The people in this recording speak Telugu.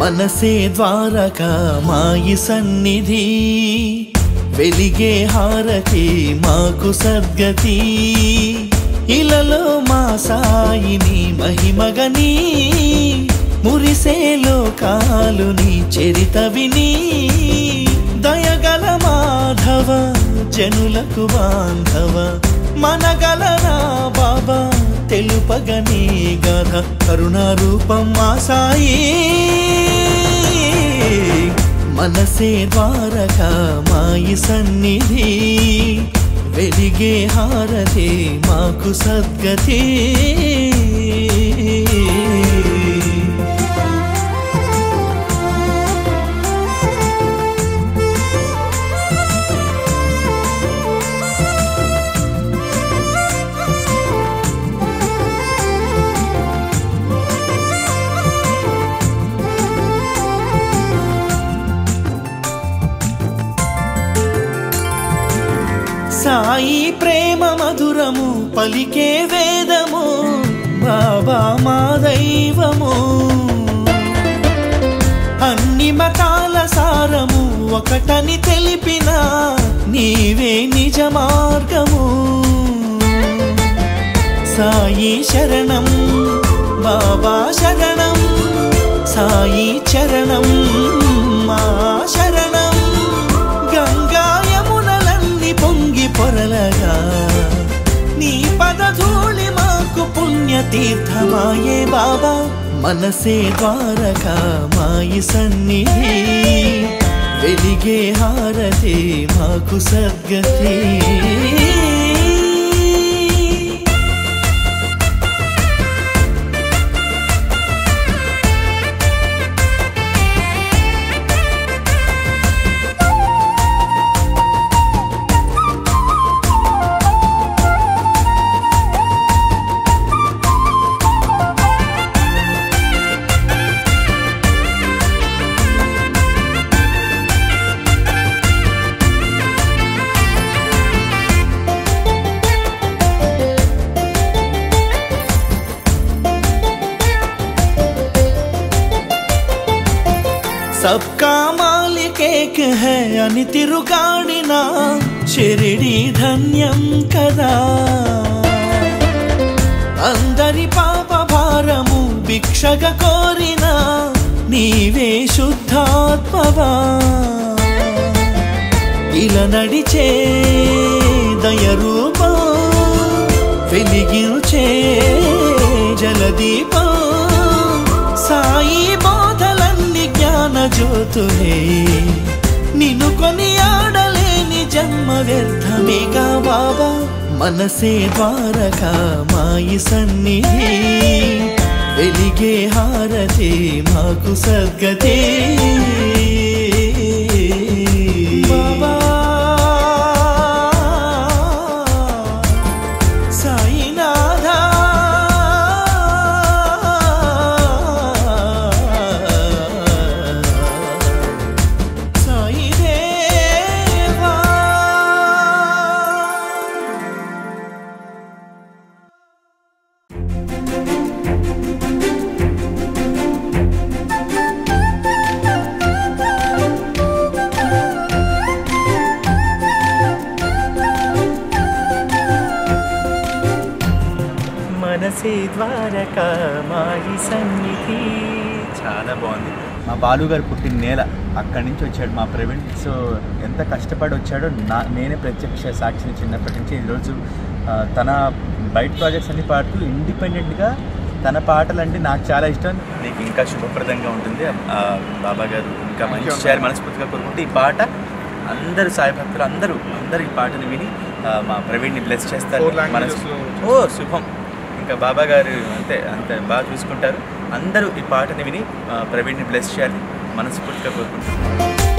మనసే ద్వారకా మాయి సన్నిధి వెలిగే హారతి మాకు సద్గతి ఇలలో మా సాయిని మహిమగని మురిసే లోకాలు నీ చరిత విని దయగల మాధవ జనులకు బాంధవ మనగలనా బాబా తెలుపగని గధ కరుణారూపం మా సాయి మనసే ద్వారకా మాయి సన్నిధి వెలిగే హారతి మాకు సద్గతి సాయి ప్రేమ మధురము పలికే వేదము బాబా మా దైవము అన్ని మతాల సారము ఒకటని తెలిపిన నీవే నిజ మార్గము సాయి శరణం బాబా శరణం సాయి చరణం మా శరణం గంగా పొంగి పొరలగా నీ పదధూళి మాకు పుణ్యతీర్థమాయే బాబా మనసే ద్వారకా మాయి సన్నిధి వెలిగే హారతి మాకు సద్గతి सबका मालिक एक है అని తిరుగాడిన షిరిడి ధన్యం కదా అందరి పాప భారము భిక్షగ కోరిన నీవే శుద్ధాత్మవా ఇలా నడిచే దయ రూపం వెలిగించే జలదీపం సాయి బోధలన్నీ జ్ఞాన జ్యోతులే నిన్ను కొనియాడలేని జన్మ వ్యర్థమేగా బాబా మనసే ద్వారకా మాయి సన్నిధి వెలిగే హారతి మాకు సద్గతి బాబా మనసే ద్వారకా మాయి సన్నిధి చాలా బాగుంది. మా బాలు గారు పుట్టిన నేల అక్కడి నుంచి వచ్చాడు మా ప్రవీణ్. సో ఎంత కష్టపడి వచ్చాడో నేనే ప్రత్యక్ష సాక్షిని. చిన్నప్పటి నుంచి ఈరోజు తన బయట ప్రాజెక్ట్స్ అన్ని పాడుతూ ఇండిపెండెంట్గా తన పాటలు అంటే నాకు చాలా ఇష్టం. నీకు ఇంకా శుభప్రదంగా ఉంటుంది. బాబా గారు ఇంకా మంచి చేయాలి మనస్ఫూర్తిగా కోరుకుంటే ఈ పాట అందరూ సాయి భక్తులు అందరూ ఈ పాటను విని మా ప్రవీణ్ని బ్లెస్ చేస్తారు. శుభం. ఇంకా బాబా గారు అంతే బాగా చూసుకుంటారు. అందరూ ఈ పాటని విని ప్రవీణ్ని బ్లెస్ చేయాలి మనస్ఫూర్తిగా కోరుకుంటున్నారు.